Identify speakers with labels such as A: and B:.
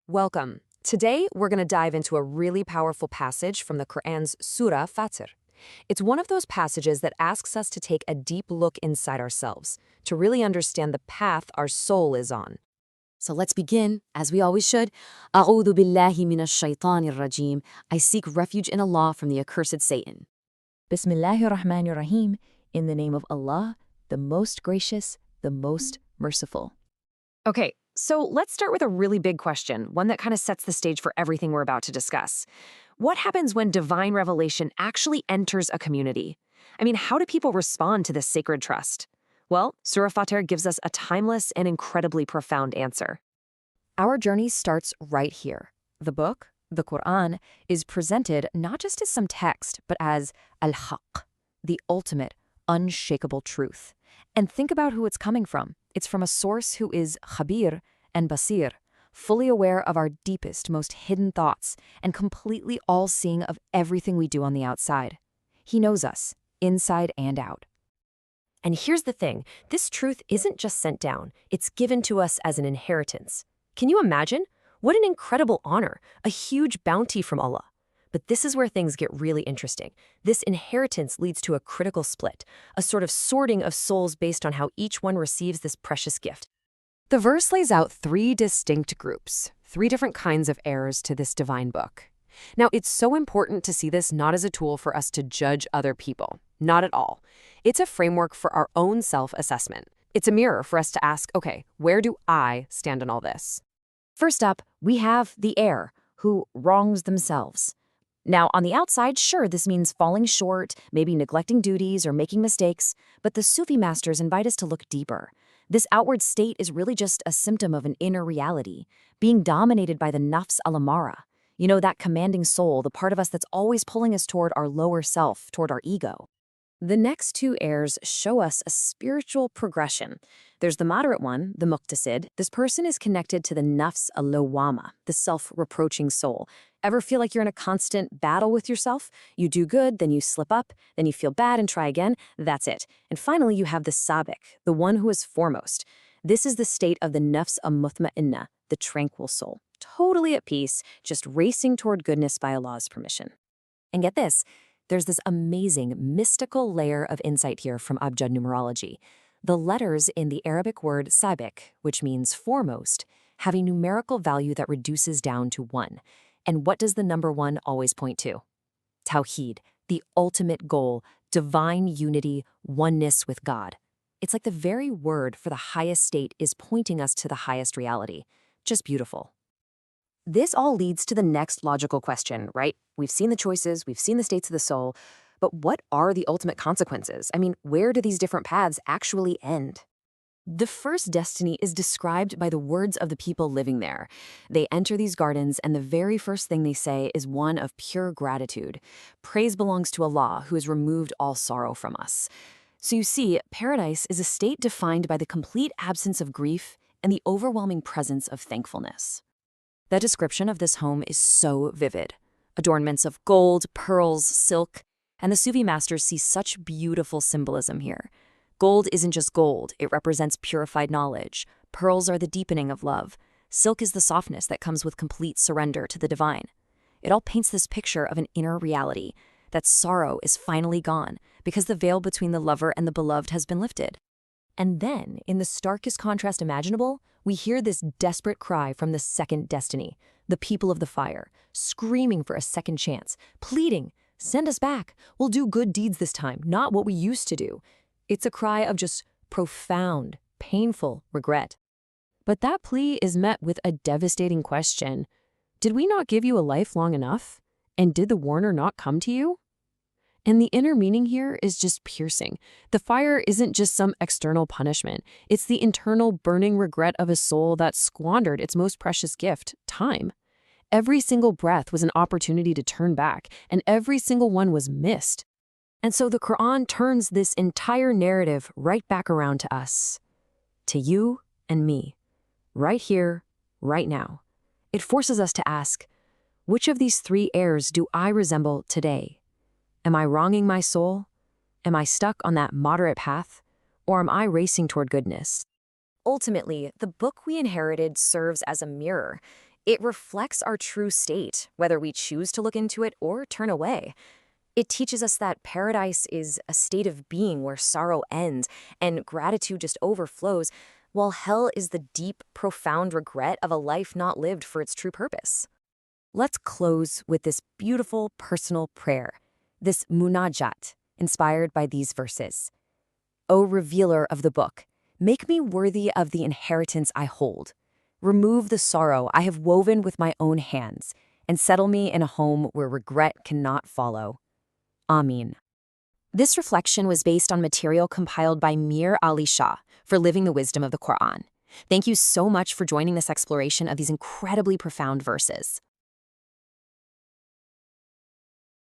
A: Welcome. Today, we're going to dive into a really powerful passage from the Qur'an's Surah Fāṭir. It's one of those passages that asks us to take a deep look inside ourselves, to really understand the path our soul is on.
B: So let's begin, as we always should. أعوذ بالله من الشيطان الرجيم. I seek refuge in Allah from the accursed Satan.
C: Bismillahir Rahmanir Rahim, in the name of Allah, the most gracious, the most merciful.
A: Okay, so let's start with a really big question, one that kind of sets the stage for everything we're about to discuss. What happens when divine revelation actually enters a community? I mean, how do people respond to this sacred trust? Well, Surah Fāṭir gives us a timeless and incredibly profound answer.
C: Our journey starts right here. The book, the Qur'an, is presented not just as some text, but as al-haq, the ultimate, unshakable truth. And think about who it's coming from. It's from a source who is khabir and basir, fully aware of our deepest, most hidden thoughts, and completely all-seeing of everything we do on the outside. He knows us, inside and out.
D: And here's the thing, this truth isn't just sent down, it's given to us as an inheritance. Can you imagine? What an incredible honor, a huge bounty from Allah. But this is where things get really interesting. This inheritance leads to a critical split, a sort of sorting of souls based on how each one receives this precious gift.
A: The verse lays out three distinct groups, three different kinds of heirs to this divine book. Now, it's so important to see this not as a tool for us to judge other people. Not at all. It's a framework for our own self-assessment. It's a mirror for us to ask, okay, where do I stand in all this?
B: First up, we have the heir, who wrongs themselves. Now, on the outside, sure, this means falling short, maybe neglecting duties or making mistakes, but the Sufi masters invite us to look deeper. This outward state is really just a symptom of an inner reality, being dominated by the nafs al-amara. You know, that commanding soul, the part of us that's always pulling us toward our lower self, toward our ego. The next two heirs show us a spiritual progression. There's the moderate one, the muqtasid. This person is connected to the nafs al-lawwama, the self-reproaching soul. Ever feel like you're in a constant battle with yourself? You do good, then you slip up, then you feel bad and try again. That's it. And finally, you have the sabiq, the one who is foremost. This is the state of the nafs al-mutma'inna, the tranquil soul. Totally at peace, just racing toward goodness by Allah's permission. And get this, there's this amazing mystical layer of insight here from Abjad numerology. The letters in the Arabic word sabiq, which means foremost, have a numerical value that reduces down to 1. And what does the number 1 always point to? Tawheed, the ultimate goal, divine unity, oneness with God. It's like the very word for the highest state is pointing us to the highest reality. Just beautiful. This all leads to the next logical question, right? We've seen the choices, we've seen the states of the soul, but what are the ultimate consequences? I mean, where do these different paths actually end? The first destiny is described by the words of the people living there. They enter these gardens, and the very first thing they say is one of pure gratitude. Praise belongs to Allah, who has removed all sorrow from us. So you see, paradise is a state defined by the complete absence of grief and the overwhelming presence of thankfulness. The description of this home is so vivid. Adornments of gold, pearls, silk, and the Sufi masters see such beautiful symbolism here. Gold isn't just gold, it represents purified knowledge. Pearls are the deepening of love. Silk is the softness that comes with complete surrender to the divine. It all paints this picture of an inner reality, that sorrow is finally gone because the veil between the lover and the beloved has been lifted. And then, in the starkest contrast imaginable, we hear this desperate cry from the second destiny, the people of the fire, screaming for a second chance, pleading, send us back, we'll do good deeds this time, not what we used to do. It's a cry of just profound, painful regret. But that plea is met with a devastating question. Did we not give you a life long enough? And did the warner not come to you? And the inner meaning here is just piercing. The fire isn't just some external punishment. It's the internal burning regret of a soul that squandered its most precious gift, time. Every single breath was an opportunity to turn back, and every single one was missed. And so the Qur'an turns this entire narrative right back around to us. To you and me. Right here, right now. It forces us to ask, which of these three heirs do I resemble today? Am I wronging my soul? Am I stuck on that moderate path? Or am I racing toward goodness? Ultimately, the book we inherited serves as a mirror. It reflects our true state, whether we choose to look into it or turn away. It teaches us that paradise is a state of being where sorrow ends and gratitude just overflows, while hell is the deep, profound regret of a life not lived for its true purpose. Let's close with this beautiful personal prayer, this munajat, inspired by these verses. O revealer of the book, make me worthy of the inheritance I hold. Remove the sorrow I have woven with my own hands, and settle me in a home where regret cannot follow. Amin. This reflection was based on material compiled by Mir Ali Shah for Living the Wisdom of the Qur'an. Thank you so much for joining this exploration of these incredibly profound verses.